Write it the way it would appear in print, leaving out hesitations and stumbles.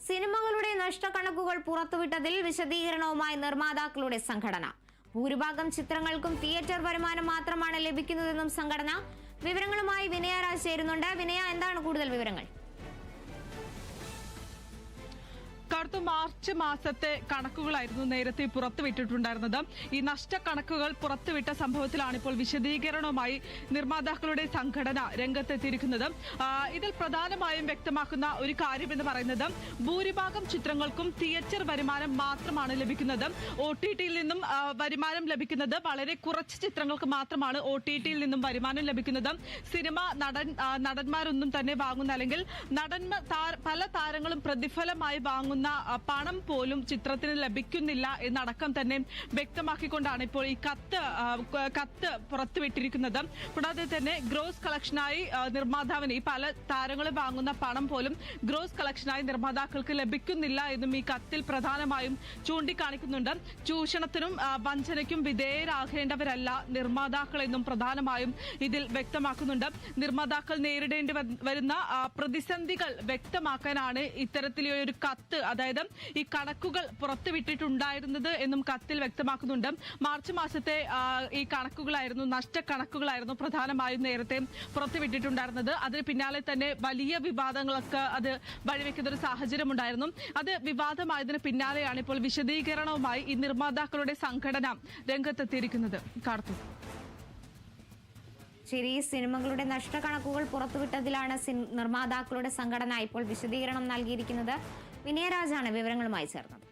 സിനിമകളുടെ നഷ്ടക്കണക്കുകൾ പുറത്തുവിട്ടതിൽ വിശദീകരണവുമായി നിർമ്മാതാക്കളുടെ സംഘടന. ഭൂരിഭാഗം ചിത്രങ്ങൾക്കും തിയേറ്റർ വരുമാനം മാത്രമാണ് ലഭിക്കുന്നതെന്നും സംഘടന. വിവരങ്ങളുമായി വിനയ രാജ് ചേരുന്നുണ്ട്. വിനയ, എന്താണ് കൂടുതൽ വിവരങ്ങൾ? മാർച്ച് മാസത്തെ കണക്കുകളായിരുന്നു നേരത്തെ പുറത്തുവിട്ടിട്ടുണ്ടായിരുന്നത്. ഈ നഷ്ടക്കണക്കുകൾ പുറത്തുവിട്ട സംഭവത്തിലാണ് ഇപ്പോൾ വിശദീകരണവുമായി നിർമ്മാതാക്കളുടെ സംഘടന രംഗത്തെത്തിയിരിക്കുന്നത്. ഇതിൽ പ്രധാനമായും വ്യക്തമാക്കുന്ന ഒരു കാര്യമെന്ന് പറയുന്നത് ഭൂരിഭാഗം ചിത്രങ്ങൾക്കും തിയേറ്റർ വരുമാനം മാത്രമാണ് ലഭിക്കുന്നത്. OTT-യിൽ നിന്നും വരുമാനം ലഭിക്കുന്നത് വളരെ കുറച്ച് ചിത്രങ്ങൾക്ക് മാത്രമാണ് OTT-യിൽ നിന്നും വരുമാനം ലഭിക്കുന്നത്. സിനിമ നടന്മാരൊന്നും തന്നെ വാങ്ങുന്ന അല്ലെങ്കിൽ പല താരങ്ങളും പ്രതിഫലമായി വാങ്ങുന്ന പണം പോലും ചിത്രത്തിന് ലഭിക്കുന്നില്ല എന്നടക്കം തന്നെ വ്യക്തമാക്കിക്കൊണ്ടാണ് ഇപ്പോൾ ഈ കത്ത് പുറത്തുവിട്ടിരിക്കുന്നത്. കൂടാതെ തന്നെ ഗ്രോസ് കളക്ഷനായി നിർമ്മാതാവിന് ഈ പല താരങ്ങളും വാങ്ങുന്ന പണം പോലും ഗ്രോസ് കളക്ഷനായി നിർമ്മാതാക്കൾക്ക് ലഭിക്കുന്നില്ല എന്നും ഈ കത്തിൽ പ്രധാനമായും ചൂണ്ടിക്കാണിക്കുന്നുണ്ട്. ചൂഷണത്തിനും വഞ്ചനയ്ക്കും വിധേയരാകേണ്ടവരല്ല നിർമ്മാതാക്കളെന്നും പ്രധാനമായും ഇതിൽ വ്യക്തമാക്കുന്നുണ്ട്. നിർമ്മാതാക്കൾ നേരിടേണ്ടി വരുന്ന പ്രതിസന്ധികൾ വ്യക്തമാക്കാനാണ് ഇത്തരത്തിലൊരു കത്ത്, അതായത് ഈ കണക്കുകൾ പുറത്തുവിട്ടിട്ടുണ്ടായിരുന്നത് എന്നും കത്തിൽ വ്യക്തമാക്കുന്നുണ്ട്. മാർച്ച് മാസത്തെ ഈ കണക്കുകളായിരുന്നു, നഷ്ടക്കണക്കുകളായിരുന്നു പ്രധാനമായും നേരത്തെ പുറത്തുവിട്ടിട്ടുണ്ടായിരുന്നത്. അതിന് പിന്നാലെ തന്നെ വലിയ വിവാദങ്ങളൊക്കെ അത് വഴിവെക്കുന്ന ഒരു സാഹചര്യം ഉണ്ടായിരുന്നു. അത് വിവാദമായതിന് പിന്നാലെയാണ് ഇപ്പോൾ വിശദീകരണവുമായി ഈ നിർമ്മാതാക്കളുടെ സംഘടന രംഗത്തെത്തിയിരിക്കുന്നത്. കാർത്തു, ശരി, സിനിമകളുടെ നഷ്ടക്കണക്കുകൾ പുറത്തുവിട്ടതിലാണ് നിർമ്മാതാക്കളുടെ സംഘടന ഇപ്പോൾ വിശദീകരണം നൽകിയിരിക്കുന്നത്. വിനയരാജാണ് വിവരങ്ങളുമായി ചേർന്നത്.